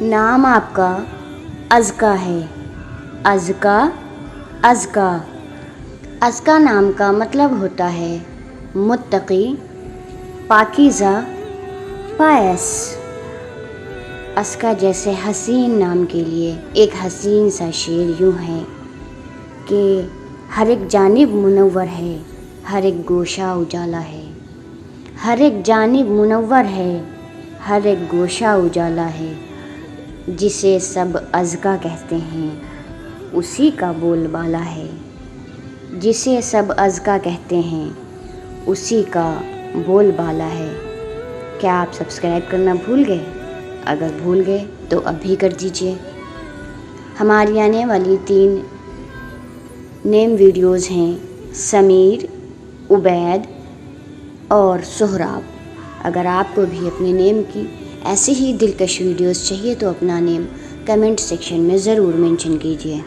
نام آپ کا ازکا ہے، ازکا ازکا۔ ازکا نام کا مطلب ہوتا ہے متقی، پاکیزہ، پائس۔ ازکا جیسے حسین نام کے لیے ایک حسین سا شعر یوں ہے کہ ہر ایک جانب منور ہے، ہر ایک گوشہ اجالا ہے، ہر ایک جانب منور ہے، ہر ایک گوشہ اجالا ہے۔ جسے سب ازکا کہتے ہیں اسی کا بول بالا ہے، جسے سب ازکا کہتے ہیں اسی کا بول بالا ہے۔ کیا آپ سبسکرائب کرنا بھول گئے؟ اگر بھول گئے تو اب بھی کر دیجئے۔ ہماری آنے والی 3 نیم ویڈیوز ہیں سمیر، عبید اور سہراب۔ اگر آپ کو بھی اپنے نیم کی ایسے ہی دلکش ویڈیوز چاہیے تو اپنا نیم کمنٹ سیکشن میں ضرور مینشن کیجیے۔